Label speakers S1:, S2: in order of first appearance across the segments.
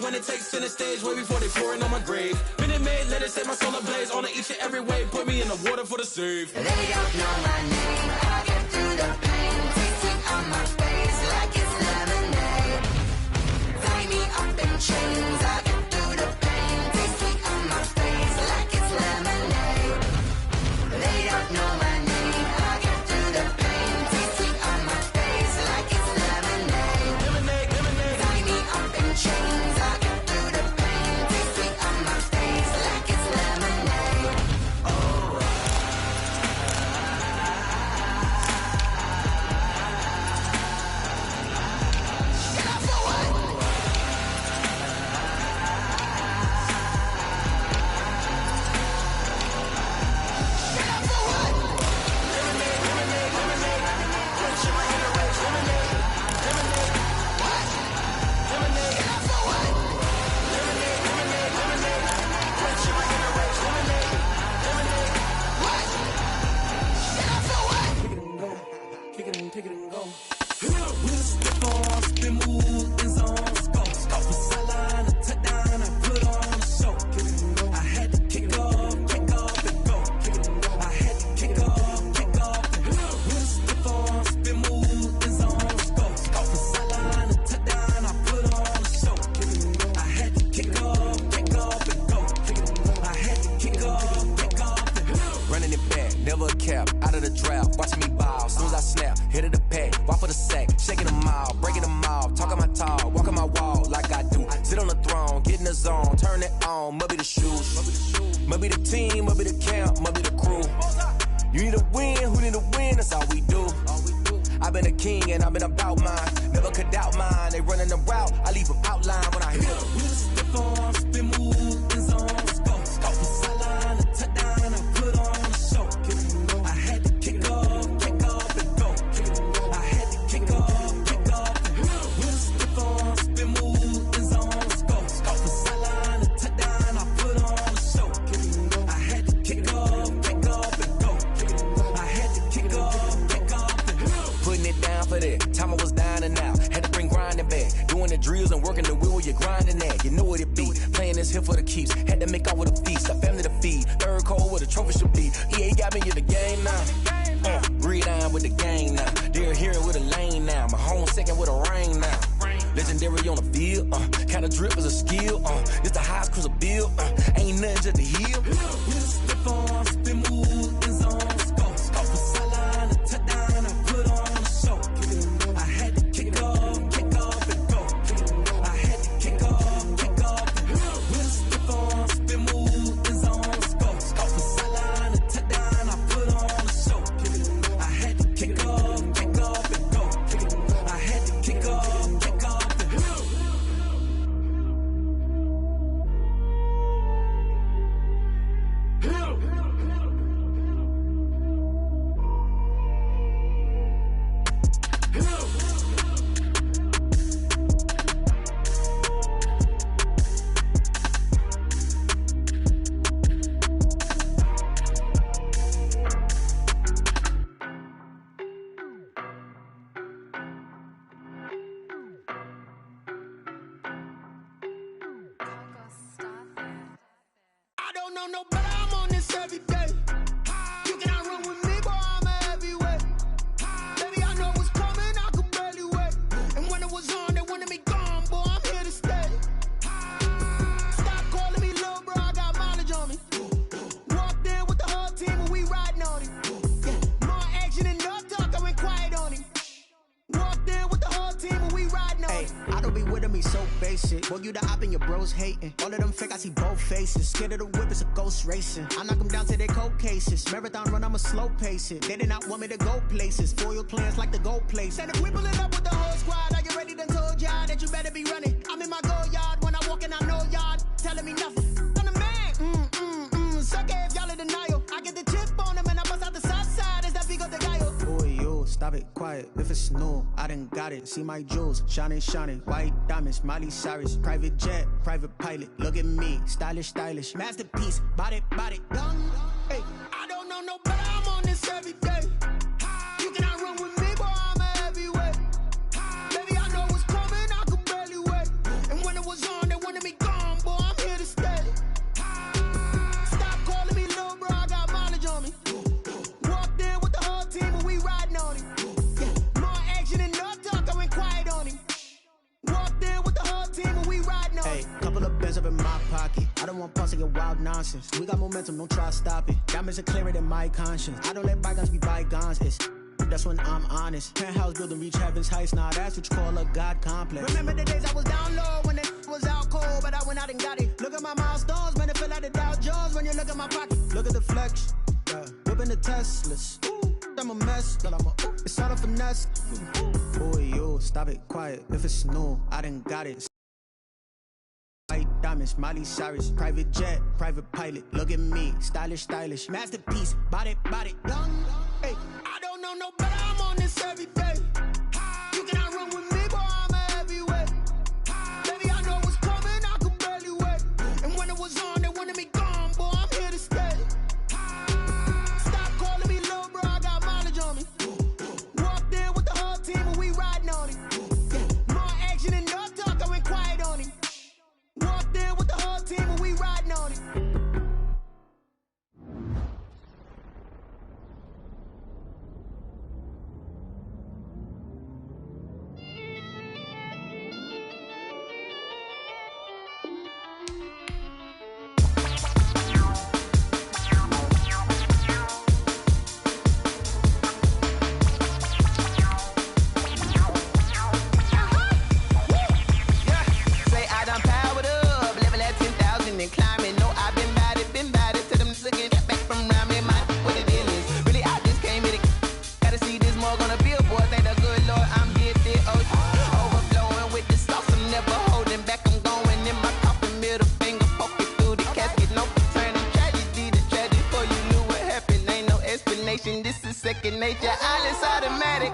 S1: when it takes center stage, way before they pouring on my grave. Minute Maid, let it set my soul ablaze. On each and every way, put me in the water for the save.
S2: They don't know my name, I get through the pain. Tasting on my face like it's lemonade. Tie me up in chains, I get through the pain. Tasting on my face like it's lemonade. They don't know my name, I get through the pain. Tasting on my face like it's lemonade.
S1: Lemonade, lemonade.
S2: Tie me up in chains, I get through the pain. Tasting on my face like it's lemonade. Get up for what? Get up for what?
S1: Lemonade, lemonade, lemonade. Quench my inner rage. Lemonade, lemonade.
S2: What?
S1: Lemonade,
S2: Get up for what?
S1: lemonade, lemonade, lemonade. Quench my inner rage. Lemonade, lemonade.
S2: What? Get up for what?
S1: Kick it and go. Kick it and go.
S3: We'll slip on, spin, move, in zones, go. From sideline to touchdown, I put on a show. I had to kick off and go. I had to kick off and go. We'll slip on, spin, move, in zones, go. From sideline to touchdown, I put on a show. I had to kick off and go. I had to kick off and go.
S4: Running it back, never a cap, out of the drought, watching me ball. Soon as I snap, hit of the pack, walk for the sack, shaking them all, breaking them off, talking my talk, walking my wall like I do. Sit on the throne, get in the zone, turn it on, must be the shoes, must be the team, must be the camp, must be the crew. You need a win, who need a win, that's all we do. I've been a king and I've been about mine, never could doubt mine. They running the route, I leave them outline when I hit them.
S3: We'll slip on, spin, move, in zones, go. From sideline to touchdown, I put on a show. I had to kick off and go. I had to kick off and go. We'll slip on, spin, move, in zones, go. From sideline to touchdown, I put on a show. I had to kick off and go. I had to kick off and go.
S4: Putting it down for that. Time I was down and out. Had to bring grinding back. Doing the drills and working the wheel where you're grinding at. You know what it be. Playing this here for the keeps. Had to make out with a feast. A family to feed. Third cold where the trophy should be. EA got me in the game now. Breed on with the gang now. They're hearing with a lane now. My home second with a rain now. Legendary on the field. Kind of drip is a skill. It's the highest cruiser bill. Ain't nothing just to heal.
S3: We'll slip on, spin, move, in zones, go. From sideline to touchdown, I put on a show. I had to kick off and go. I had to kick off and go. We'll slip on, spin, move, in zones, go. From sideline to touchdown, I put on a show. I had to kick off and go. I had to kick off and go. I don't know no better, I'm on this every day. You cannot run with me, boy, I'm a heavyweight. Baby, I know what's coming, I could barely wait. And when it was on, they wanted me gone, boy, I'm here to stay. Stop calling me little bro, I got mileage on me. Walked in with the whole team and we riding on it. Yeah, more action and no talk, I went quiet on him. Walked in with the whole team and we riding on it.
S5: I don't be with me so basic. Boy, you the op and your bros hating. All of them fake, I see both faces. Scared of the whip, it's a ghost racing. I knock them down to their cold cases. Marathon run, I'ma slow pace it. They did not want me to go places. Foil plans like the gold place.
S2: And if we pulling up with the whole squad, I already done told y'all that you better be running. I'm in my go yard when I walk in, I know y'all telling me nothing. I'm the man, suck it if y'all in denial. I get the chip on them and I bust out the south side. Is that big of the guy?
S5: Boy, you stop it, quiet. If it's new, I done got it. See my jewels, shining, white diamonds, Miley Cyrus, private jet, private pilot. Look at me, stylish, masterpiece, body, young. Hey,
S2: I don't know no better, I'm on this every day. You cannot run with me, boy, I'm a heavyweight. Baby, I know what's coming, I could barely wait. And when it was on, they wanted
S5: pocket. I don't want pause to get wild nonsense. We got momentum, don't try to stop it. Diamonds are clearer than my conscience. I don't let bygones be bygones. That's when I'm honest. Penthouse building, reach heaven's heights. Nah, that's what you call a God complex. Remember the days I was down low when it was out cold, but I went out and got it. Look at my milestones, man, it feel like the Dow Jones when you look at my pocket. Look at the flex, yeah. Whipping the Teslas. Ooh, I'm a mess, but it's all a finesse. Boy, yo, stop it, quiet. If it's new, I done got it. White diamonds, Miley Cyrus, private jet, private pilot. Look at me, stylish, stylish, masterpiece. Body, young. Hey, I don't know no better. I'm on this every day. You cannot run with me, boy. I'm a heavyweight. Baby, I know what's coming. I could barely wait. And when it was on, they wanted me gone, boy. I'm here to stay. Stop calling me little bro. I got mileage on me. Walked in with the whole team and we riding on it. More action and no talk. I went quiet on it. Walked in with the whole team and we riding on it. This is second nature, all is automatic.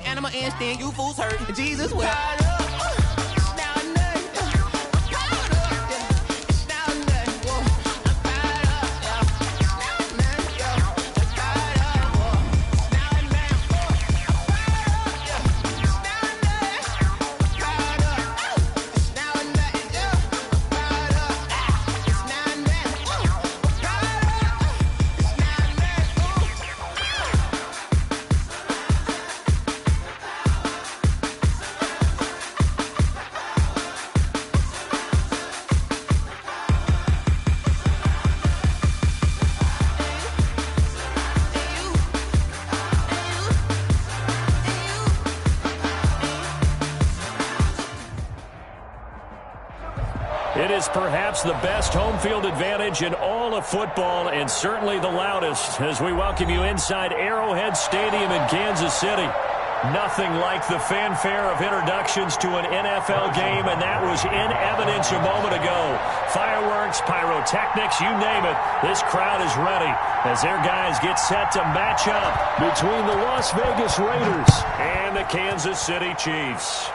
S5: Animal instinct, you fools hurt. Jesus will.
S6: It is perhaps the best home field advantage in all of football, and certainly the loudest, as we welcome you inside Arrowhead Stadium in Kansas City. Nothing like the fanfare of introductions to an NFL game, and that was in evidence a moment ago. Fireworks, pyrotechnics, you name it. This crowd is ready as their guys get set to match up between the Las Vegas Raiders and the Kansas City Chiefs.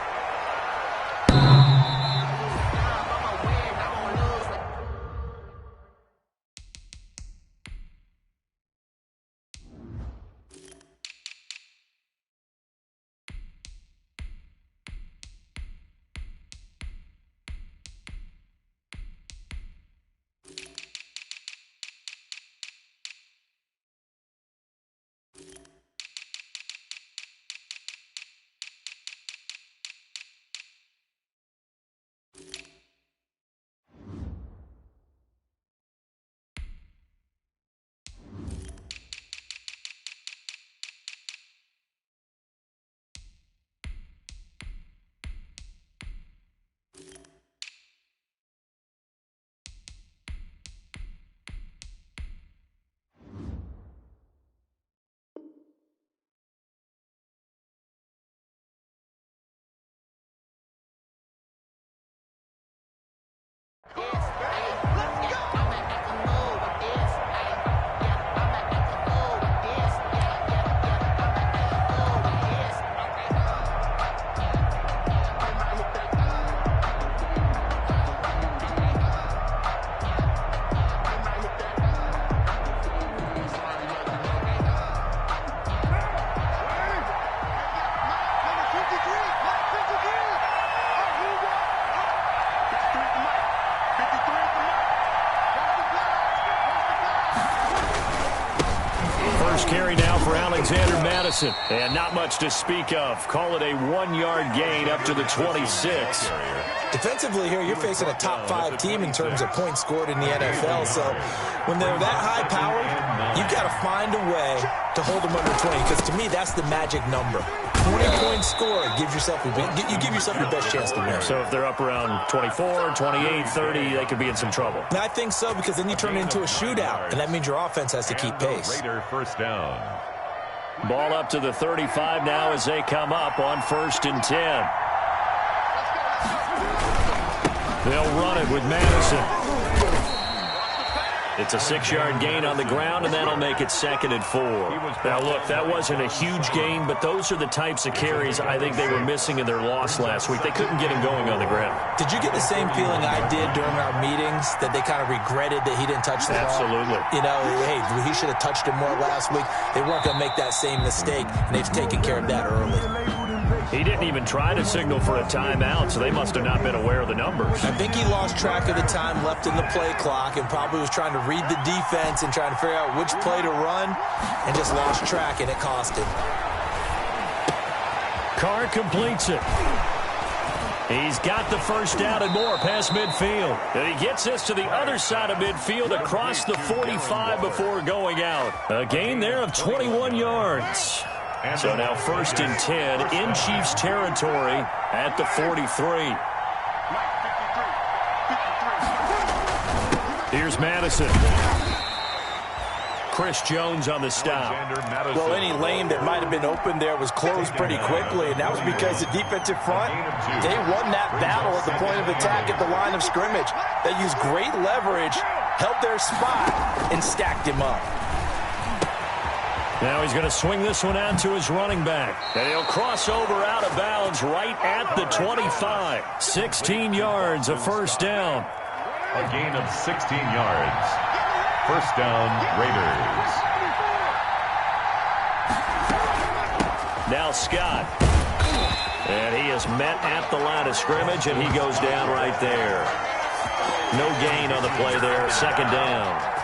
S6: carry now for Alexander Madison. And not much to speak of. Call it a 1-yard gain up to the 26.
S7: Defensively here, you're facing a top 5 team in terms of points scored in the NFL. So when they're that high powered, you've got to find a way to hold them under 20. Because to me, that's the magic number. 20-point score, you give yourself your best chance to win.
S6: So if they're up around 24, 28, 30, they could be in some trouble.
S7: I think so, because then you turn it into a shootout, and that means your offense has to keep pace.
S8: Raider first down.
S6: Ball up to the 35 now as they come up on 1st and 10. They'll run it with Madison. It's a 6-yard gain on the ground, and that'll make it 2nd and 4. Now, look, that wasn't a huge gain, but those are the types of carries I think they were missing in their loss last week. They couldn't get him going on the ground.
S7: Did you get the same feeling I did during our meetings, that they kind of regretted that he didn't touch the ball?
S6: Absolutely.
S7: You know, hey, he should have touched it more last week. They weren't going to make that same mistake, and they've taken care of that early.
S6: He didn't even try to signal for a timeout, so they must have not been aware of the numbers.
S7: I think he lost track of the time left in the play clock and probably was trying to read the defense and trying to figure out which play to run and just lost track, and it cost him.
S6: Carr completes it. He's got the first down and more past midfield. And he gets this to the other side of midfield across the 45 before going out. A gain there of 21 yards. So now 1st and 10 in Chiefs territory at the 43. Here's Madison. Chris Jones on the stop.
S7: Well, any lane that might have been open there was closed pretty quickly, and that was because the defensive front, they won that battle at the point of attack at the line of scrimmage. They used great leverage, held their spot, and stacked him up.
S6: Now he's going to swing this one out to his running back. And he'll cross over out of bounds right at the 25. 16 yards, a first down.
S8: A gain of 16 yards. First down, Raiders.
S6: Now Scott. And he is met at the line of scrimmage, and he goes down right there. No gain on the play there, 2nd down.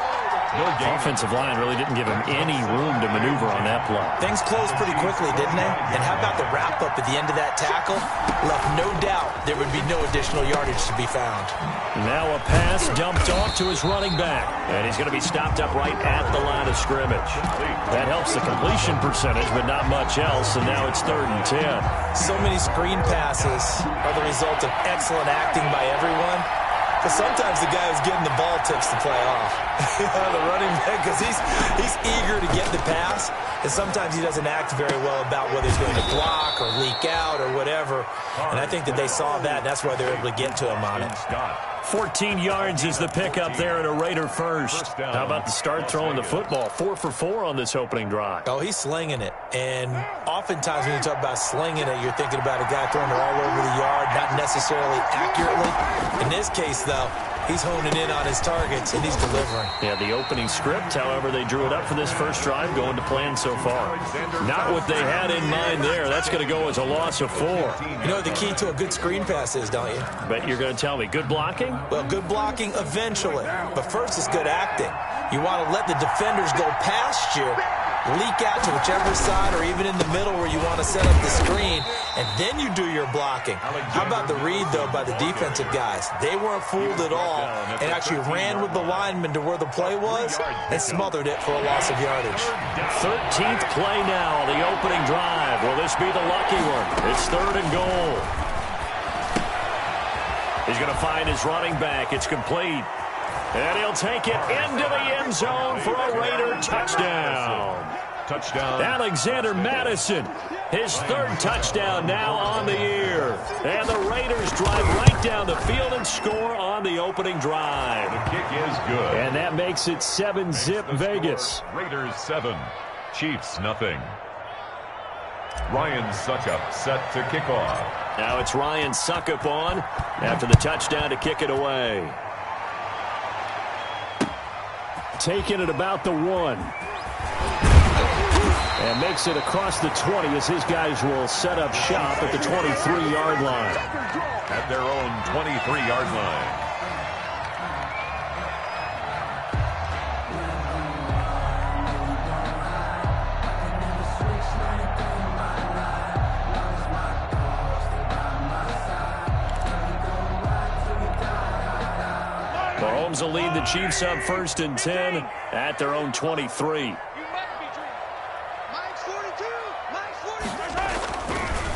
S6: Offensive line really didn't give him any room to maneuver on that play.
S7: Things closed pretty quickly, didn't they? And how about the wrap-up at the end of that tackle? Left no doubt there would be no additional yardage to be found.
S6: Now a pass dumped off to his running back. And he's going to be stopped up right at the line of scrimmage. That helps the completion percentage, but not much else. And now it's 3rd and 10.
S7: So many screen passes are the result of excellent acting by everyone. Because sometimes the guy who's getting the ball takes the play off. The running back, because he's eager to get the pass, and sometimes he doesn't act very well about whether he's going to block or leak out or whatever. And I think that they saw that, and that's why they're able to get to him on it.
S6: 14 yards is the pickup there, and a Raider first. How about the start throwing the football? 4 for 4 on this opening drive.
S7: Oh, he's slinging it. And oftentimes when you talk about slinging it, you're thinking about a guy throwing it all over the yard, not necessarily accurately. In this case, though, he's honing in on his targets, and he's delivering.
S6: Yeah, the opening script, however, they drew it up for this first drive, going to plan so far. Not what they had in mind there. That's going to go as a loss of 4.
S7: You know what the key to a good screen pass is, don't you?
S6: Bet you're going to tell me. Good blocking?
S7: Well, good blocking eventually. But first, it's good acting. You want to let the defenders go past you, leak out to whichever side or even in the middle where you want to set up the screen, and then you do your blocking. How about the read, though, by the defensive guys? They weren't fooled at all and actually ran with the lineman to where the play was and smothered it for a loss of yardage.
S6: 13th play now, the opening drive. Will this be the lucky one? It's 3rd and goal. He's going to find his running back. It's complete. And he'll take it into the end zone for a Raider touchdown.
S8: Touchdown.
S6: Alexander Madison, his 3rd touchdown now on the year. And the Raiders drive right down the field and score on the opening drive.
S8: The kick is good.
S6: And that makes it 7-zip Vegas.
S8: Raiders 7, Chiefs nothing. Ryan Suckup set to kick off.
S6: Now it's Ryan Suckup on after the touchdown to kick it away. Taking it about the 1. And makes it across the 20 as his guys will set up shop at the 23-yard line.
S8: At their own 23-yard line.
S6: Mahomes will lead the Chiefs up 1st and 10 at their own 23.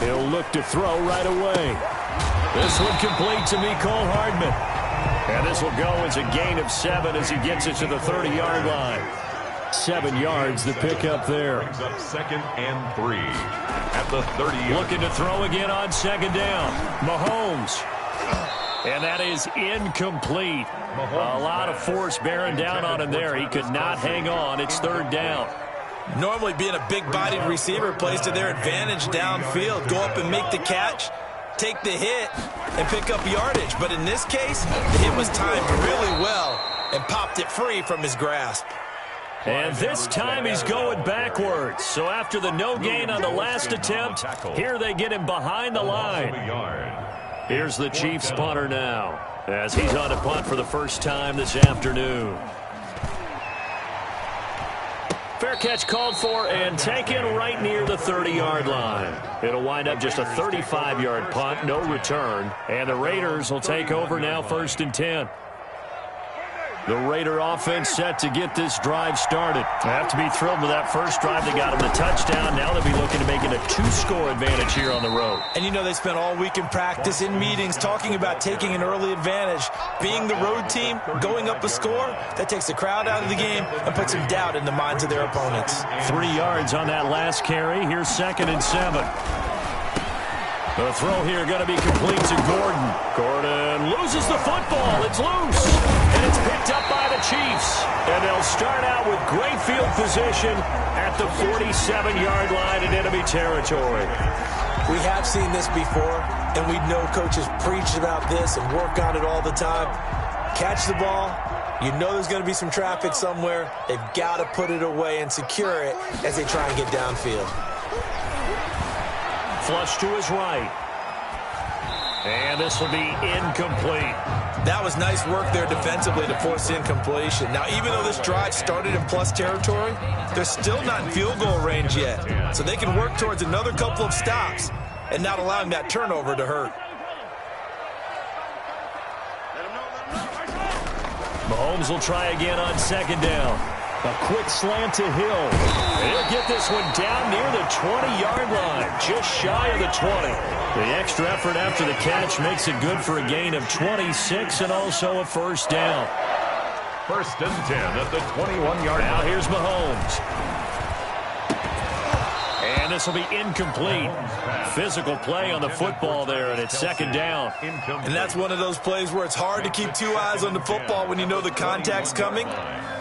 S6: He'll look to throw right away. This one complete to Mecole Hardman. And this will go as a gain of 7 as he gets it to the 30-yard line. 7 yards, the pickup there.
S8: Brings up 2nd and 3 at the 30.
S6: Looking to throw again on 2nd down. Mahomes. And that is incomplete. A lot of force bearing down on him there. He could not hang on. It's 3rd down.
S7: Normally being a big-bodied receiver plays to their advantage downfield. Go up and make the catch, take the hit, and pick up yardage. But in this case, the hit was timed really well and popped it free from his grasp.
S6: And this time he's going backwards. So after the no gain on the last attempt, here they get him behind the line. Here's the Chiefs punter now as he's on a punt for the first time this afternoon. Fair catch called for and taken right near the 30-yard line. It'll wind up just a 35-yard punt, no return. And the Raiders will take over now 1st and 10. The Raider offense set to get this drive started. They have to be thrilled with that first drive. They got them the touchdown. Now they'll be looking to make it a 2-score advantage here on the road.
S7: And you know they spent all week in practice, in meetings, talking about taking an early advantage. Being the road team, going up a score, that takes the crowd out of the game and puts some doubt in the minds of their opponents.
S6: 3 yards on that last carry. Here's 2nd and 7. The throw here going to be complete to Gordon. Gordon loses the football. It's loose. And it's picked up by the Chiefs. And they'll start out with great field position at the 47-yard line in enemy territory.
S7: We have seen this before, and we know coaches preach about this and work on it all the time. Catch the ball. You know there's going to be some traffic somewhere. They've got to put it away and secure it as they try and get downfield.
S6: Flush to his right. And this will be incomplete.
S7: That was nice work there defensively to force incompletion. Now, even though this drive started in plus territory, they're still not in field goal range yet. So they can work towards another couple of stops and not allowing that turnover to hurt.
S6: Mahomes will try again on 2nd down. A quick slant to Hill. He'll get this one down near the 20-yard line, just shy of the 20. The extra effort after the catch makes it good for a gain of 26 and also a 1st down.
S8: 1st and 10 at the 21-yard line.
S6: Now here's Mahomes. And this will be incomplete. Physical play on the football there, and it's 2nd down.
S7: And that's one of those plays where it's hard to keep 2 eyes on the football when you know the contact's coming,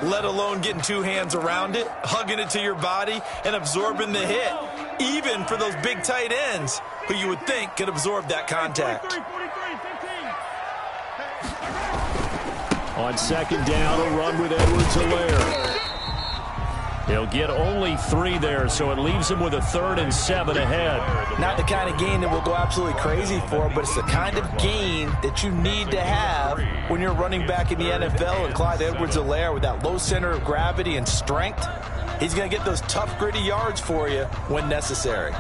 S7: let alone getting 2 hands around it, hugging it to your body, and absorbing the hit, even for those big tight ends who you would think could absorb that contact.
S6: On 2nd down, a run with Edwards-Helaire. He'll get only 3 there, so it leaves him with a 3rd and 7 ahead.
S7: Not the kind of gain that will go absolutely crazy for, but it's the kind of gain that you need to have when you're running back in the NFL. And Clyde Edwards-Helaire, with that low center of gravity and strength, he's going to get those tough, gritty yards for you when necessary.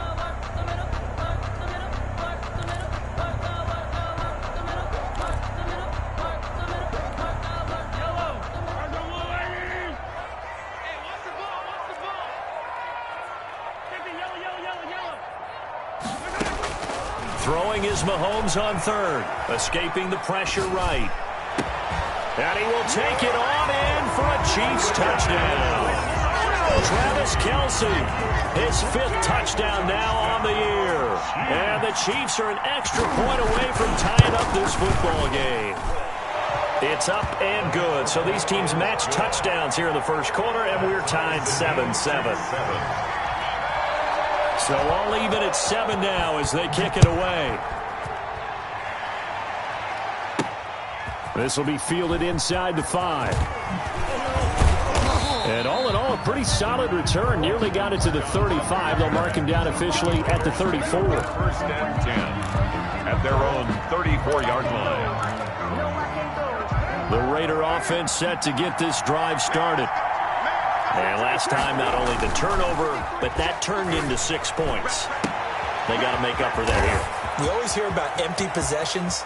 S6: Throwing is Mahomes on 3rd, escaping the pressure right. And he will take it on in for a Chiefs touchdown. Travis Kelce, his 5th touchdown now on the year. And the Chiefs are an extra point away from tying up this football game. It's up and good. So these teams match touchdowns here in the 1st quarter, and we're tied 7-7. So all even at 7 now as they kick it away. This will be fielded inside the 5. And all in all, a pretty solid return. Nearly got it to the 35. They'll mark him down officially at the 34.
S8: 1st and 10 at their own 34-yard line.
S6: The Raider offense set to get this drive started. And last time, not only the turnover, but that turned into 6 points. They got to make up for that here.
S7: We always hear about empty possessions,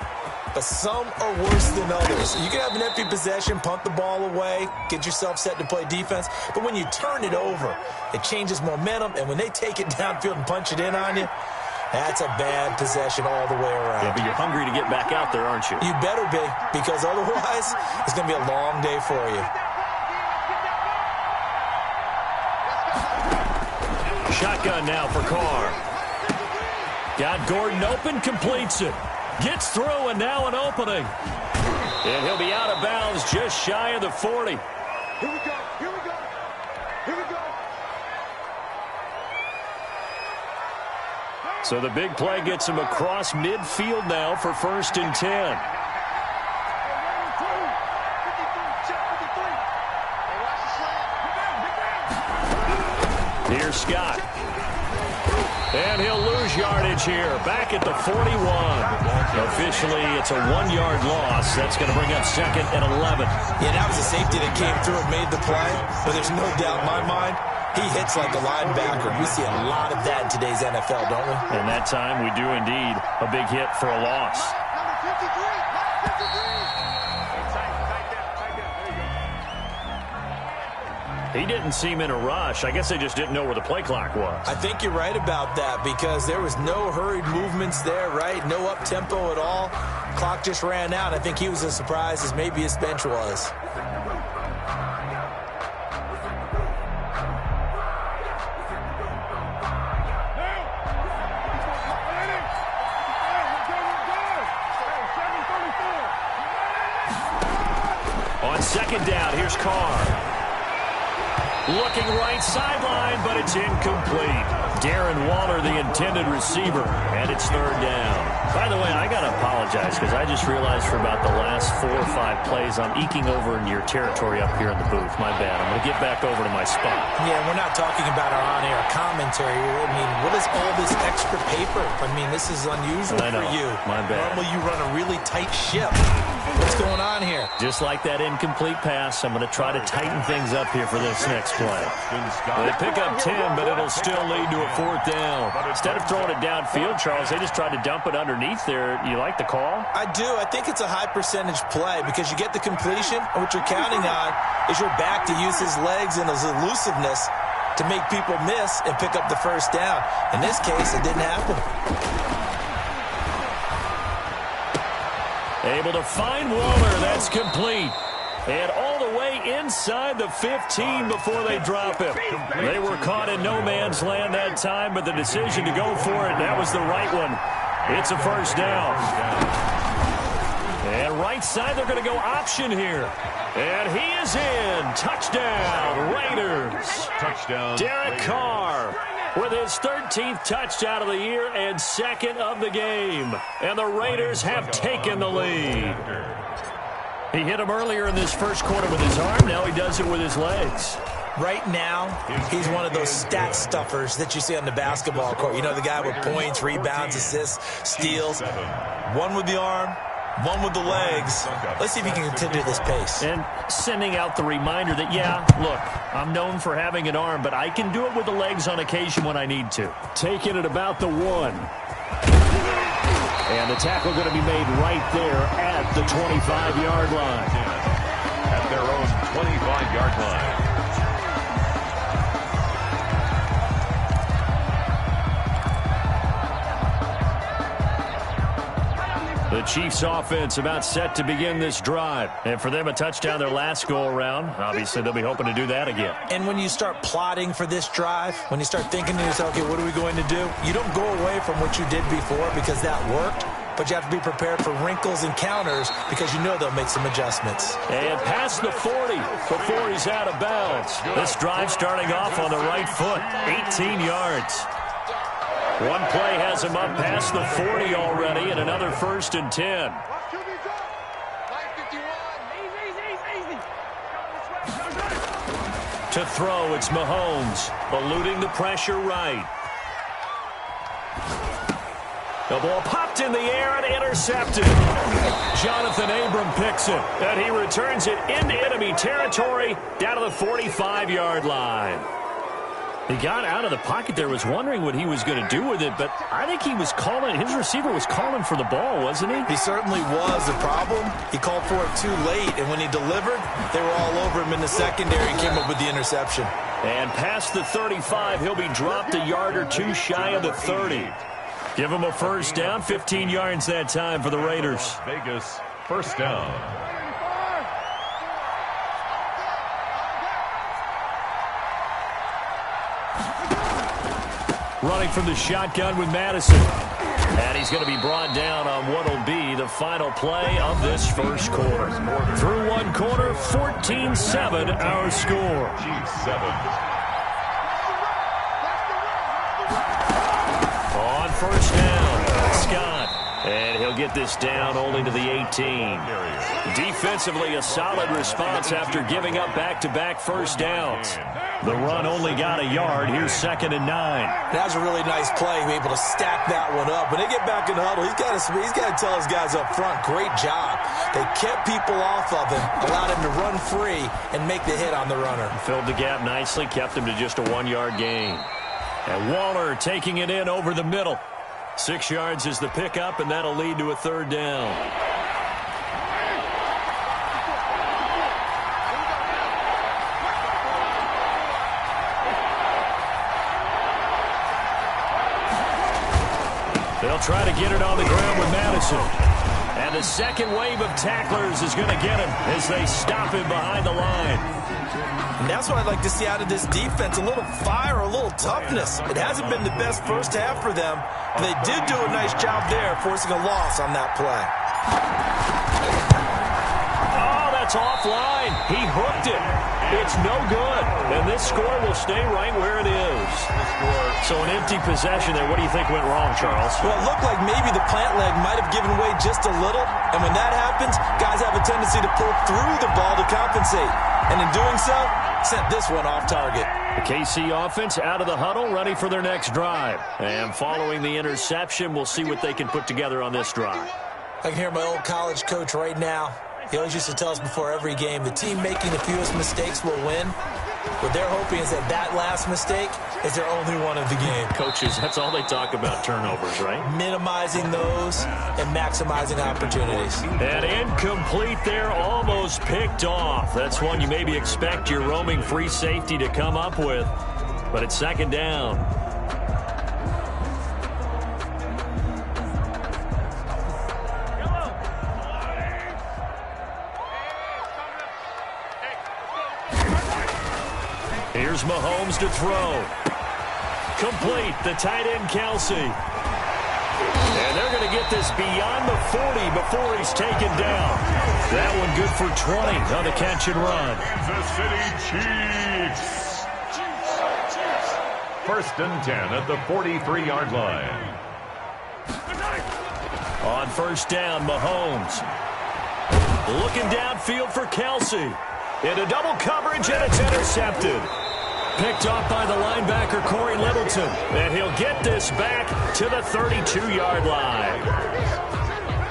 S7: but some are worse than others. You can have an empty possession, punt the ball away, get yourself set to play defense, but when you turn it over, it changes momentum, and when they take it downfield and punch it in on you, that's a bad possession all the way around.
S6: Yeah, but you're hungry to get back out there, aren't you?
S7: You better be, because otherwise, it's going to be a long day for you.
S6: Shotgun now for Carr. Got Gordon open, completes it. Gets through, and now an opening. And he'll be out of bounds just shy of the 40.
S3: Here we go. Here we go. Here we go.
S6: So the big play gets him across midfield now for 1st and 10. Here's Scott. And he'll lose yardage here. Back at the 41. Officially, it's a 1-yard loss. That's going to bring up 2nd and 11.
S7: Yeah, that was a safety that came through and made the play. But there's no doubt in my mind, he hits like a linebacker. We see a lot of that in today's NFL, don't we?
S6: And that time, we do indeed. A big hit for a loss.
S3: Number 53. Number 53.
S6: He didn't seem in a rush. I guess they just didn't know where the play clock was.
S7: I think you're right about that because there was no hurried movements there, right? No up-tempo at all. Clock just ran out. I think he was as surprised as maybe his bench was.
S6: On 2nd down, here's Carr. Looking right sideline, but it's incomplete. Darren Waller, the intended receiver, and it's 3rd down. By the way, I got to apologize because I just realized for about the last 4 or 5 plays, I'm eking over in your territory up here in the booth. My bad. I'm going to get back over to my spot.
S7: Yeah, we're not talking about our on-air commentary. I mean, what is all this extra paper? I mean, this is unusual for you.
S6: My bad.
S7: Normally you run a really tight ship. What's going on here?
S6: Just like that incomplete pass, I'm going to try to tighten things up here for this next play. They pick up 10, but it'll still lead to a 4th down. Instead of throwing it downfield, Charles, they just tried to dump it underneath there. You like the call?
S7: I do. I think it's a high percentage play because you get the completion, and what you're counting on is your back to use his legs and his elusiveness to make people miss and pick up the 1st down. In this case, it didn't happen.
S6: Able to find Waller. That's complete. And all the way inside the 15 before they drop him. They were caught in no man's land that time, but the decision to go for it, that was the right one. It's a 1st down. And right side, they're going to go option here. And he is in. Touchdown, Raiders.
S8: Touchdown,
S6: Derek Carr with his 13th touchdown of the year and 2nd of the game. And the Raiders have taken the lead. He hit him earlier in this 1st quarter with his arm. Now he does it with his legs.
S7: Right now, he's one of those stat stuffers that you see on the basketball court. You know, the guy with points, rebounds, assists, steals. One with the arm, one with the legs. Let's see if he can continue this pace.
S6: And sending out the reminder that, yeah, look, I'm known for having an arm, but I can do it with the legs on occasion when I need to. Taking it about the 1. And the tackle going to be made right there at the 25-yard line.
S8: At their own 25-yard line.
S6: The Chiefs offense about set to begin this drive. And for them, a touchdown their last go-around. Obviously, they'll be hoping to do that again.
S7: And when you start plotting for this drive, when you start thinking to yourself, okay, what are we going to do? You don't go away from what you did before because that worked. But you have to be prepared for wrinkles and counters because you know they'll make some adjustments.
S6: And past the 40 before he's out of bounds. This drive starting off on the right foot, 18 yards. One play has him up past the 40 already, and another 1st and 10. To throw, it's Mahomes, eluding the pressure right. The ball popped in the air and intercepted. Jonathan Abram picks it, and he returns it into enemy territory down to the 45-yard line. He got out of the pocket there, was wondering what he was going to do with it, but I think he was calling, his receiver was calling for the ball, wasn't he?
S7: He certainly was. The problem, he called for it too late, and when he delivered, they were all over him in the secondary and came up with the interception.
S6: And past the 35, he'll be dropped a yard or two shy of the 30. Give him a first down, 15 yards that time for the Raiders.
S8: Vegas, first down.
S6: Running from the shotgun with Madison. And he's going to be brought down on what will be the final play of this first quarter. Through one quarter, 14-7 our score.
S8: Chiefs 7.
S6: On first down, Scott. And he'll get this down only to the 18. Defensively, a solid response after giving up back-to-back first downs. The run only got a yard. Here's 2nd and 9.
S7: That was a really nice play. Be able to stack that one up. When they get back in the huddle, he's got to tell his guys up front, great job. They kept people off of him, allowed him to run free and make the hit on the runner.
S6: Filled the gap nicely, kept him to just a 1-yard gain. And Waller taking it in over the middle. 6 yards is the pickup, and that'll lead to a 3rd down. They'll try to get it on the ground with Madison. And the second wave of tacklers is going to get him as they stop him behind the line.
S7: And that's what I'd like to see out of this defense, a little fire, a little toughness. It hasn't been the best first half for them, but they did do a nice job there, forcing a loss on that play.
S6: Oh, that's offline. He hooked it. It's no good. And this score will stay right where it is. So an empty possession there. What do you think went wrong, Charles?
S7: Well, it looked like maybe the plant leg might have given way just a little. And when that happens, guys have a tendency to pull through the ball to compensate. And in doing so, sent this one off target.
S6: The KC offense out of the huddle, ready for their next drive. And following the interception, we'll see what they can put together on this drive.
S7: I can hear my old college coach right now. He always used to tell us before every game, the team making the fewest mistakes will win. What they're hoping is that last mistake is their only one of the game.
S6: Coaches, that's all they talk about, turnovers, right?
S7: Minimizing those and maximizing opportunities.
S6: And incomplete there, almost picked off. That's one you maybe expect your roaming free safety to come up with. But it's 2nd down. Here's Mahomes to throw. Complete, the tight end, Kelsey. And they're going to get this beyond the 40 before he's taken down. That one good for 20 on the catch and run.
S8: Kansas City Chiefs. 1st and 10 at the 43-yard line.
S6: On first down, Mahomes. Looking downfield for Kelsey. Into double coverage, and it's intercepted. Picked off by the linebacker, Corey Littleton. And he'll get this back to the 32-yard line.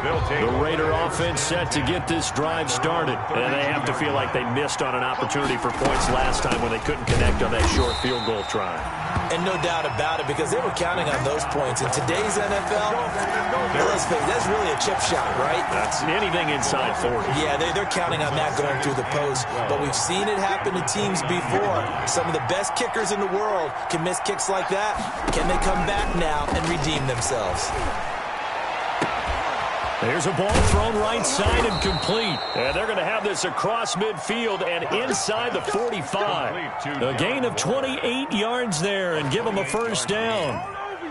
S6: The Raider offense set to get this drive started. And they have to feel like they missed on an opportunity for points last time when they couldn't connect on that short field goal try.
S7: And no doubt about it, because they were counting on those points. In today's NFL, let's face it, that's really a chip shot, right?
S6: That's anything inside 40.
S7: Yeah, they're counting on that going through the post. But we've seen it happen to teams before. Some of the best kickers in the world can miss kicks like that. Can they come back now and redeem themselves?
S6: There's a ball thrown right side and complete. And they're going to have this across midfield and inside the 45. A gain of 28 yards there and give them a first down.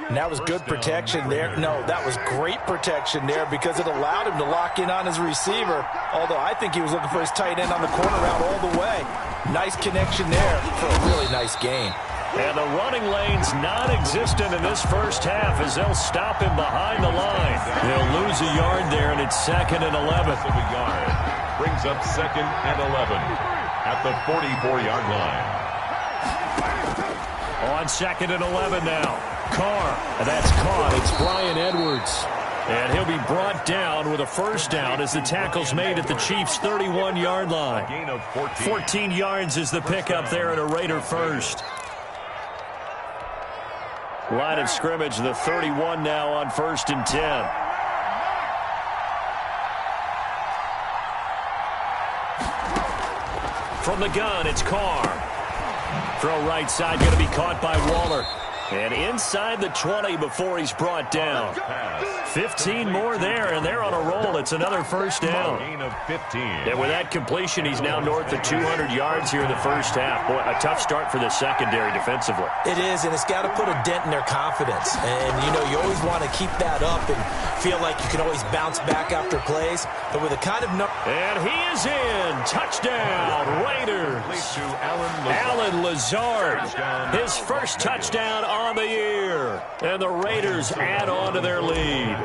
S7: And that was good protection there. No, that was great protection there because it allowed him to lock in on his receiver. Although I think he was looking for his tight end on the corner route all the way. Nice connection there for a really nice gain.
S6: And the running lane's non-existent in this first half as they'll stop him behind the line. They'll lose a yard there, and it's 2nd and 11.
S8: Brings up 2nd and 11 at the 44-yard line.
S6: On 2nd and 11 now. Carr, and that's caught. It's Bryan Edwards. And he'll be brought down with a first down as the tackle's made at the Chiefs' 31-yard line. 14 yards is the pickup there at a Raider first. Line of scrimmage, the 31 now on 1st and 10. From the gun, it's Carr. Throw right side, going to be caught by Waller. And inside the 20 before he's brought down. 15 more there, and they're on a roll. It's another first down.
S8: Gain of 15.
S6: And with that completion, he's now north of 200 yards here in the first half. Boy, a tough start for the secondary defensively.
S7: It is, and it's got to put a dent in their confidence. And, you know, you always want to keep that up and feel like you can always bounce back after plays. But with a kind of...
S6: And he is in. Touchdown, Raiders.
S8: To
S6: Allen Lazard. His first touchdown on the year. And the Raiders add on to their lead.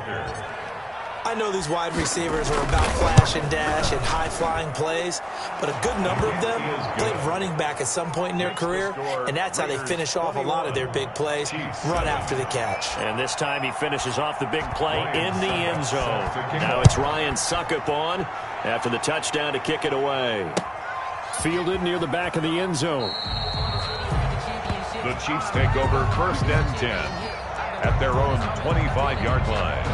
S7: I know these wide receivers are about flash and dash and high-flying plays, but a good number of them played running back at some point in their career, and that's how they finish off a lot of their big plays, run after the catch.
S6: And this time he finishes off the big play in the end zone. Now it's Ryan Suckup on after the touchdown to kick it away. Fielded near the back of the end zone.
S8: The Chiefs take over 1st and 10 at their own 25-yard line.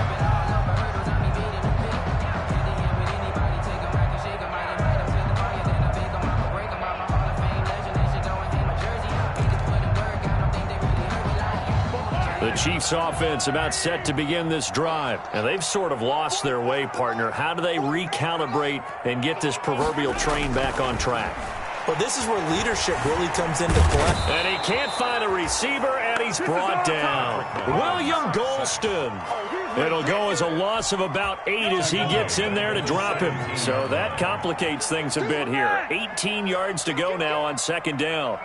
S6: The Chiefs offense about set to begin this drive. And they've sort of lost their way, partner. How do they recalibrate and get this proverbial train back on track?
S7: Well, this is where leadership really comes into play.
S6: And he can't find a receiver, and he's brought down. William Golston. It'll go as a loss of about 8 as he gets in there to drop him. So that complicates things a bit here. 18 yards to go now on 2nd down.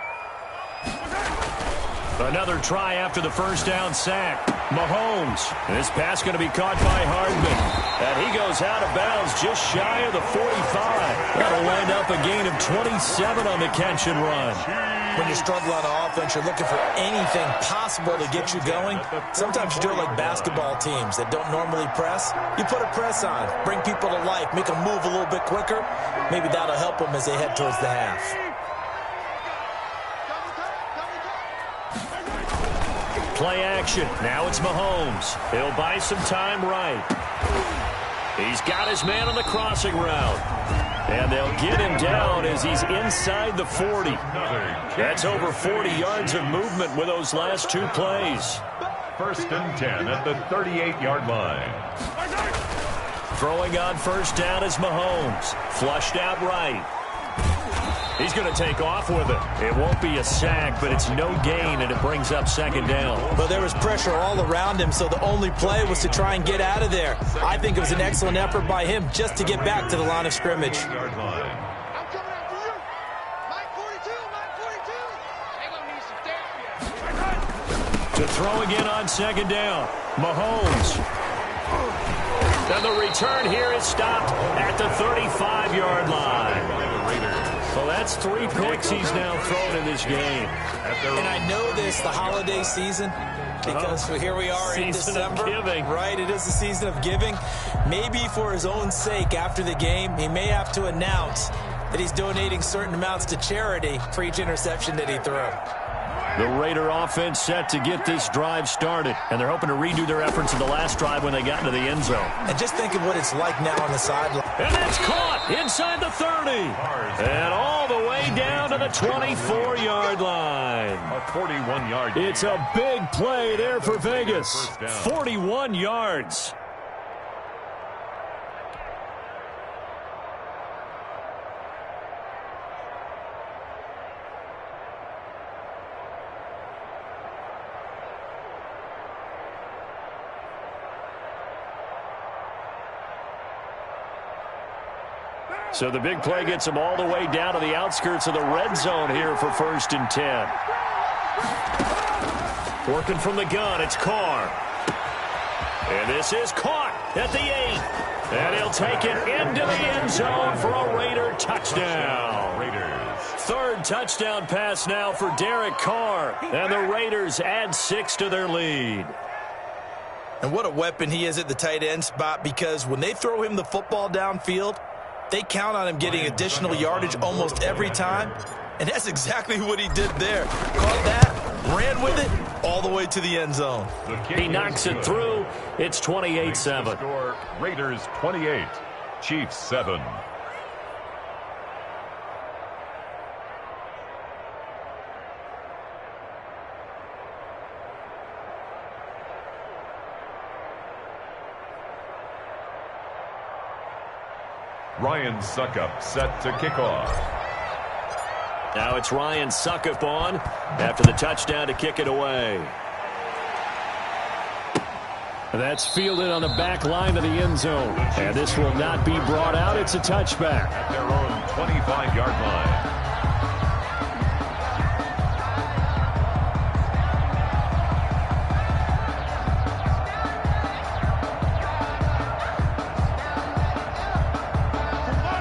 S6: Another try after the first down sack. Mahomes. This pass going to be caught by Hardman. And he goes out of bounds just shy of the 45. That'll wind up a gain of 27 on the catch and run.
S7: When you struggle on offense, you're looking for anything possible to get you going. Sometimes you do it like basketball teams that don't normally press. You put a press on, bring people to life, make them move a little bit quicker. Maybe that'll help them as they head towards the half.
S6: Play action. Now it's Mahomes. He'll buy some time right. He's got his man on the crossing route. And they'll get him down as he's inside the 40. That's over 40 yards of movement with those last 2 plays.
S8: 1st and 10 at the 38-yard line.
S6: Throwing on first down is Mahomes. Flushed out right. He's going to take off with it. It won't be a sack, but it's no gain, and it brings up 2nd down.
S7: But there was pressure all around him, so the only play was to try and get out of there. I think it was an excellent effort by him just to get back to the line of scrimmage.
S6: To throw again on 2nd down. Mahomes. And the return here is stopped at the 35-yard line. So that's 3 picks he's now thrown in this game.
S7: And I know this, the holiday season, because here we are in December.
S6: Giving.
S7: Right, it is the season of giving. Maybe for his own sake after the game, he may have to announce that he's donating certain amounts to charity for each interception that he threw.
S6: The Raider offense set to get this drive started, and they're hoping to redo their efforts in the last drive when they got into the end zone.
S7: And just think of what it's like now on the sideline.
S6: And that's caught inside the 30. And all the way down to the 24-yard line.
S8: A 41-yard.
S6: It's a big play there for Vegas. 41 yards. So the big play gets them all the way down to the outskirts of the red zone here for 1st and 10. Working from the gun, it's Carr. And this is caught at the 8. And he'll take it into the end zone for a Raider touchdown.
S8: Raiders.
S6: 3rd touchdown pass now for Derek Carr. And the Raiders add 6 to their lead.
S7: And what a weapon he is at the tight end spot, because when they throw him the football downfield, they count on him getting additional yardage almost every time. And that's exactly what he did there. Caught that, ran with it all the way to the end zone.
S6: He knocks it through. It's 28-7.
S8: Score, Raiders 28, Chiefs 7. Ryan Suckup set to kick off.
S6: Now it's Ryan Suckup on after the touchdown to kick it away. That's fielded on the back line of the end zone. And this will not be brought out. It's a touchback.
S8: At their own 25-yard line.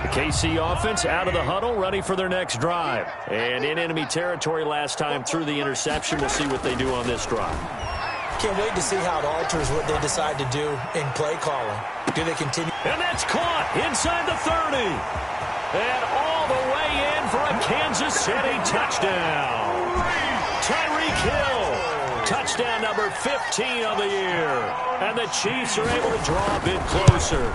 S6: KC offense out of the huddle, ready for their next drive. And in enemy territory last time through the interception. We'll see what they do on this drive.
S7: Can't wait to see how it alters what they decide to do in play calling. Do they continue?
S6: And that's caught inside the 30. And all the way in for a Kansas City touchdown. Tyreek Hill. Touchdown number 15 of the year. And the Chiefs are able to draw a bit closer.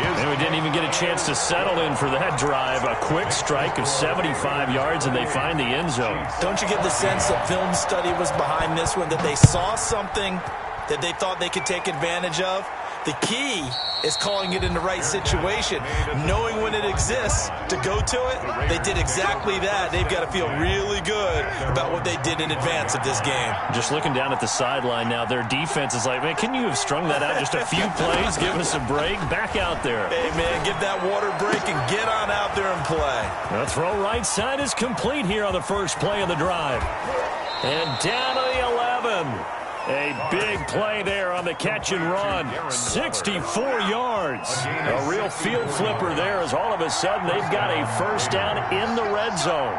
S6: And we didn't even get a chance to settle in for that drive. A quick strike of 75 yards, and they find the end zone.
S7: Don't you get the sense that film study was behind this one, that they saw something that they thought they could take advantage of? The key is calling it in the right situation, knowing when it exists to go to it. They did exactly that. They've got to feel really good about what they did in advance of this game.
S6: Just looking down at the sideline now, their defense is like, man, can you have strung that out just a few plays? Give us a break. Back out there.
S7: Hey, man, give that water break and get on out there and play.
S6: The throw right side is complete here on the first play of the drive. And down to the 11. A big play there on the catch and run. 64 yards. A real field flipper there as all of a sudden they've got a first down in the red zone.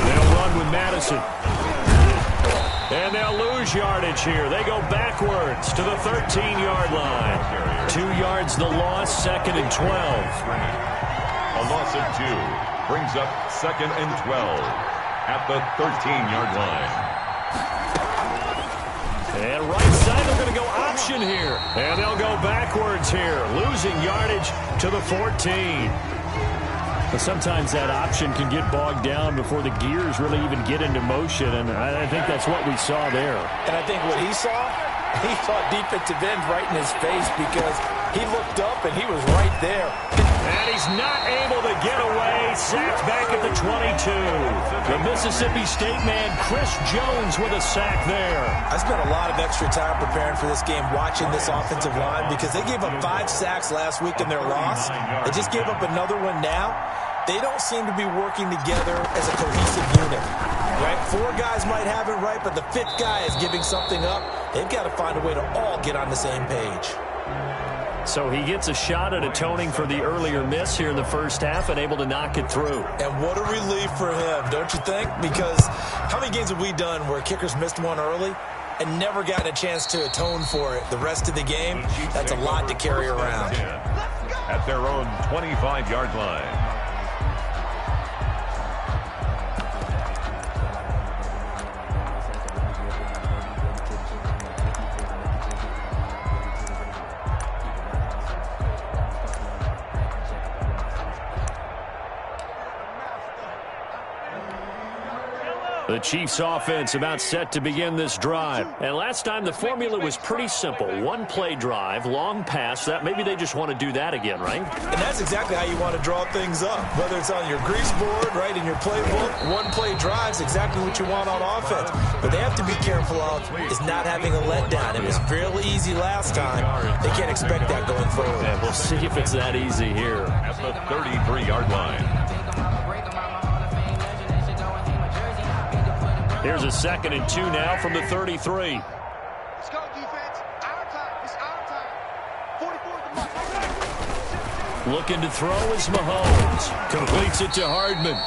S6: They'll run with Madison. And they'll lose yardage here. They go backwards to the 13-yard line. 2 yards the loss, 2nd and 12.
S8: A loss of 2 brings up 2nd and 12. At the 13-yard line.
S6: And right side, they're going to go option here. And they'll go backwards here, losing yardage to the 14. But sometimes that option can get bogged down before the gears really even get into motion, and I think that's what we saw there.
S7: And I think what he saw defensive end right in his face because he looked up and he was right there.
S6: And he's not able to get away. Sacked back at the 22. The Mississippi State man, Chris Jones, with a sack there.
S7: I spent a lot of extra time preparing for this game, watching this offensive line, because they gave up 5 sacks last week in their loss. They just gave up another one now. They don't seem to be working together as a cohesive unit. Right? 4 guys might have it right, but the 5th guy is giving something up. They've got to find a way to all get on the same page.
S6: So he gets a shot at atoning for the earlier miss here in the first half and able to knock it through.
S7: And what a relief for him, don't you think? Because how many games have we done where kickers missed one early and never gotten a chance to atone for it the rest of the game? That's a lot to carry around.
S8: At their own 25-yard line.
S6: The Chiefs offense about set to begin this drive. And last time the formula was pretty simple. 1-play drive, long pass. That maybe they just want to do that again, right?
S7: And that's exactly how you want to draw things up. Whether it's on your grease board, right, in your playbook, 1-play drive's exactly what you want on offense. But they have to be careful of is not having a letdown. It was fairly easy last time. They can't expect that going forward.
S6: Yeah, we'll see if it's that easy here.
S8: At the 33-yard line.
S6: Here's a 2nd and 2 now from the 33.
S3: Let's go, defense. Our time. It's our time. 44 to
S6: Looking to throw is Mahomes. Completes it to Hardman.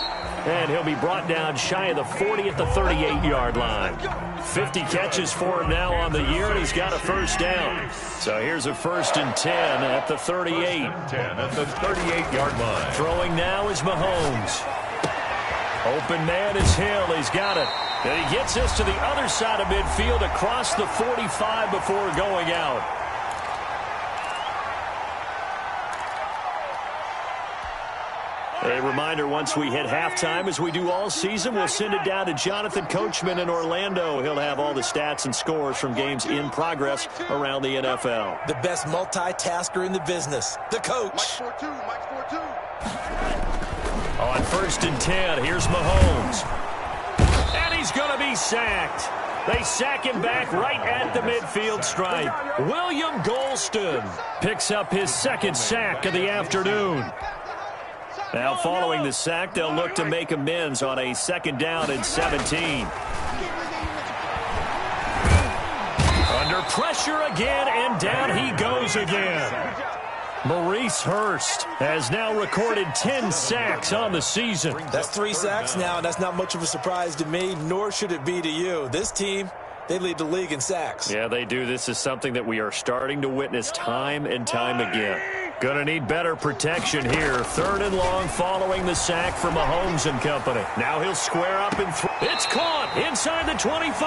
S6: And he'll be brought down shy of the 40 at the 38-yard line. 50 catches for him now on the year, and he's got a first down. So here's a 1st and 10 at the 38.
S8: 10 at the 38-yard line.
S6: Throwing now is Mahomes. Open man is Hill. He's got it. And he gets us to the other side of midfield across the 45 before going out. A reminder, once we hit halftime, as we do all season, we'll send it down to Jonathan Coachman in Orlando. He'll have all the stats and scores from games in progress around the NFL.
S7: The best multitasker in the business, the coach.
S6: On 1st and 10, here's Mahomes. And he's going to be sacked. They sack him back right at the midfield stripe. William Golston picks up his 2nd sack of the afternoon. Now, following the sack, they'll look to make amends on a 2nd down and 17. Under pressure again, and down he goes again. Maurice Hurst has now recorded 10 sacks on the season.
S7: That's 3 sacks now, and that's not much of a surprise to me, nor should it be to you. This team, they lead the league in sacks.
S6: Yeah, they do. This is something that we are starting to witness time and time again. Going to need better protection here. 3rd and long following the sack for Mahomes and company. Now he'll square up and it's caught inside the 25.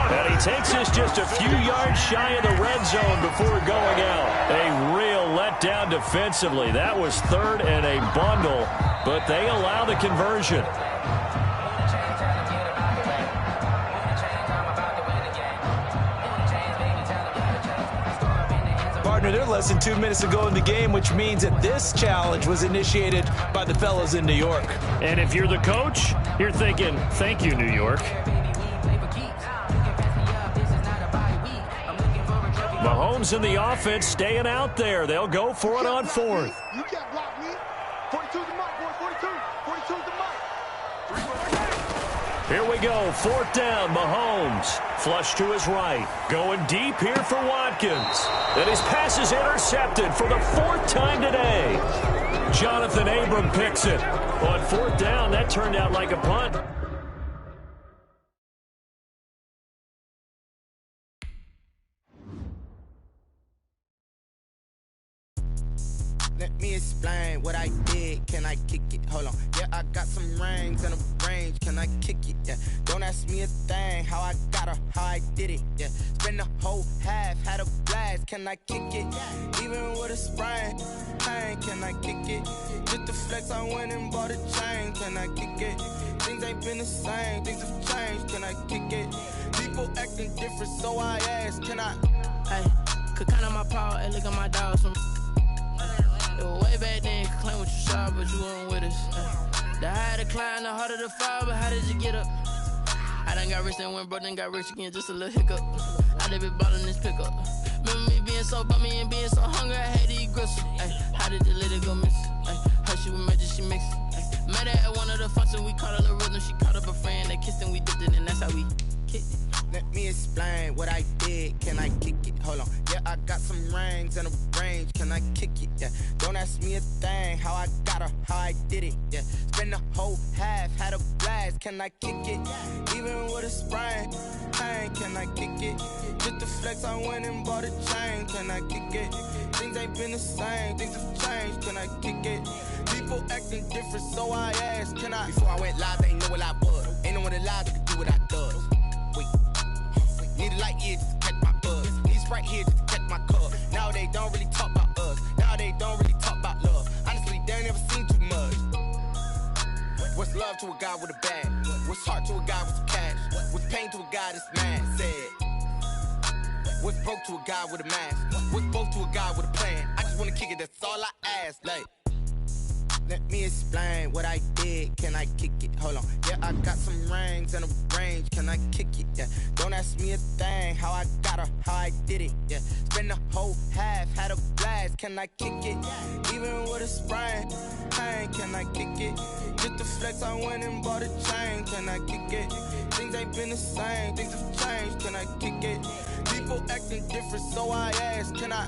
S6: And he takes us just a few yards shy of the red zone before going out. A real letdown defensively. That was 3rd and a bundle, but they allow the conversion.
S7: Partner, they're less than 2 minutes to go in the game, which means that this challenge was initiated by the fellas in New York.
S6: And if you're the coach, you're thinking, thank you, New York. Mahomes and the offense staying out there. They'll go for it on 4th.
S3: You can't block me. 42 the mark, boy. 42. 42 the mark.
S6: Here we go. 4th down, Mahomes. Flush to his right. Going deep here for Watkins. And his pass is intercepted for the 4th time today. Jonathan Abram picks it. On 4th down, that turned out like a punt.
S9: Let me explain what I did. Can I kick it? Hold on. Yeah, I got some rings and a range. Can I kick it? Yeah. Don't ask me a thing. How I got her, how I did it. Yeah. Spend the whole half, had a blast. Can I kick it? Even with a sprain. Pain, can I kick it? Just the flex, I went and bought a chain. Can I kick it? Things ain't been the same. Things have changed. Can I kick it? People acting different, so I ask. Can I?
S10: Hey, could count on my power and look at my dogs from. Way back then, you could claim what you saw, but you weren't with us. The higher the climb, the harder the fall, but how did you get up? I done got rich and went broke, then got rich again, just a little hiccup. I done been ballin' this pickup. Remember me being so bummy and being so hungry, I had to eat gristle. How did the lady go miss? Her she was magic, she mixed. Met her at one of the functions, we caught her the rhythm, she caught up a friend, they kissed and we dipped it, and that's how we kicked it.
S9: Let me explain what I did. Can I kick it? Hold on. Yeah, I got some rings and a range. Can I kick it? Yeah. Don't ask me a thing. How I got her, how I did it. Yeah. Spend the whole half, had a blast. Can I kick it? Even with a sprain. Pain, can I kick it? Just the flex, I went and bought a chain. Can I kick it? Things ain't been the same. Things have changed. Can I kick it? People acting different, so I asked. Can I? Before I went live, they ain't know what I was. Ain't no one alive that could do what I does. Need a light here just to catch my buzz. Need Sprite here just to catch my cup. Now they don't really talk about us. Now they don't really talk about love. Honestly, they ain't never seen too much. What's love to a guy with a bag? What's heart to a guy with some cash? What's pain to a guy that's mad? Said. What's broke to a guy with a mask? What's broke to a guy with a plan? I just wanna kick it, that's all I ask. Like, let me explain what I did. Can I kick it? Hold on. Yeah, I got some rings and a range. Can I kick it? Yeah. Don't ask me a thing. How I got her, how I did it. Yeah. Spend the whole half, had a blast. Can I kick it? Even with a sprain. Pain, can I kick it? Just the flex, I went and bought a chain. Can I kick it? Things ain't been the same. Things have changed. Can I kick it? People acting different, so I ask. Can I?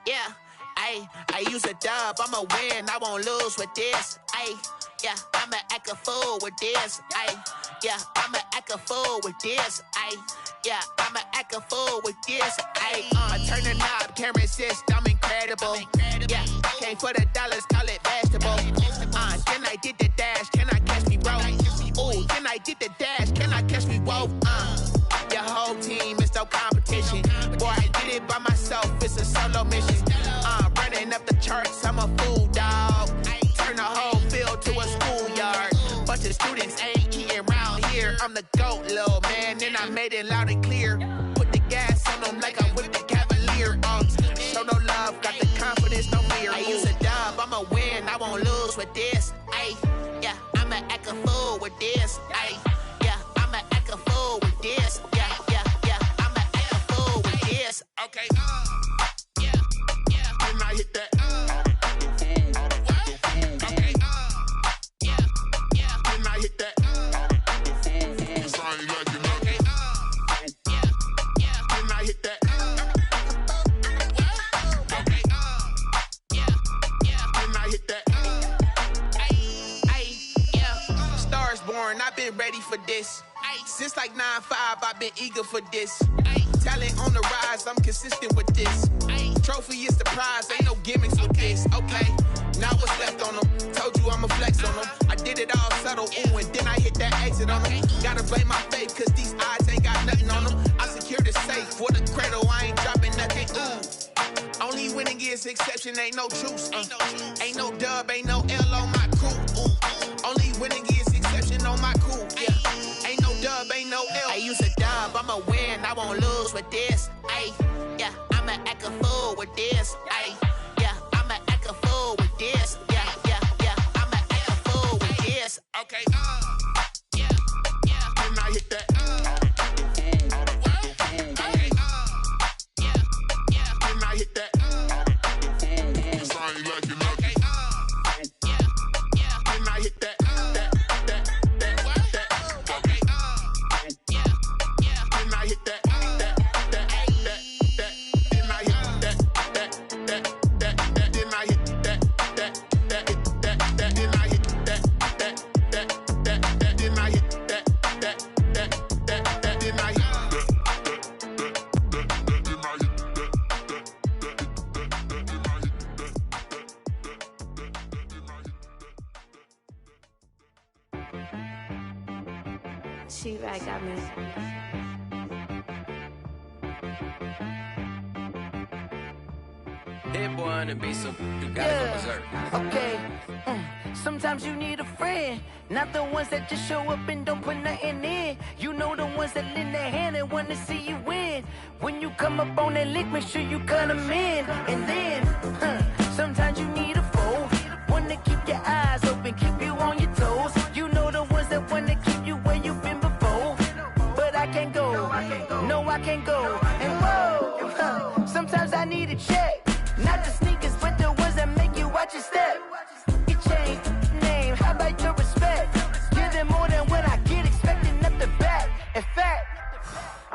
S9: Yeah, I use a dub, I'ma win, I won't lose with this. Yeah, I'ma act a fool with this. Yeah, I'ma act a fool with this. Yeah, I'ma act a fool with this. I turn the knob, can't resist, I'm incredible. Yeah, came for the dollars, call it vegetable. Then I did the dash, can I catch me, bro? Ooh, then I did the dash, can I catch me, whoa? Your whole team is no competition. Boy, I did it by myself, it's a solo mission. Running up the charts, I'm a fool, dog. Turn the whole field to a schoolyard. Bunch of students ain't eating round here. I'm the GOAT, little man, and I made it loud and clear. Put the gas on them like I'm with the Cavalier. Show no love, got the confidence, no fear. I use a dub, I'ma win, I won't lose with this. Yeah, I'ma act a fool with this. Yeah, I'ma act a fool with this. Yeah, I'ma act a fool with this. Okay, yeah, can I hit that? I've been ready for this. Since like 9-5, I've been eager for this. Talent on the rise, I'm consistent with this. Trophy is the prize, ain't no gimmicks with this. Okay, now what's left on them? Told you I'ma flex on them. I did it all subtle, ooh, and then I hit that exit on them. Gotta blame my faith, cause these odds ain't got nothing on them. I secured the safe for the cradle, I ain't dropping nothing, ooh. Only winning is exception, ain't no truce. Ain't no dub, ain't no L on my crew, ooh. Only winning is exception on my cool, yeah. Ain't no dub, ain't no L. I use a dub, I'ma win, I won't lose with this. Yeah, I'ma act a fool with this. Yeah, I'ma act a fool with this. Yeah, I'ma act a fool with this. Okay, yeah, can I hit that? Okay, yeah, can I hit that? Sound like you know. Okay, yeah, can I hit that?
S11: She-Rag got me.
S10: Hit boy on the beat, so you gotta go berserk.
S12: Okay. Sometimes you need a friend, not the ones that just show up and don't put nothing in. You know the ones that lend their hand and wanna see you win. When you come up on that lick, make sure you cut them in. And then, sometimes you need a foe, one to keep your eyes open, keep you on your toes. You know the ones that wanna keep you where you've been before. But I can't go, no I can't go. And whoa, sometimes I need a check. Not the sneakers, but the ones that make you watch your step. Your chain, name, how about your respect? Give them more than what I get, expecting up the back. In fact,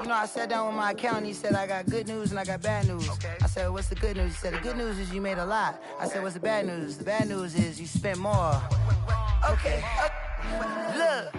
S12: you know, I sat down with my accountant, he said, I got good news and I got bad news. Okay. I said, what's the good news? He said, the good news is you made a lot. I said, what's the bad news? The bad news is you spent more. Okay. Look,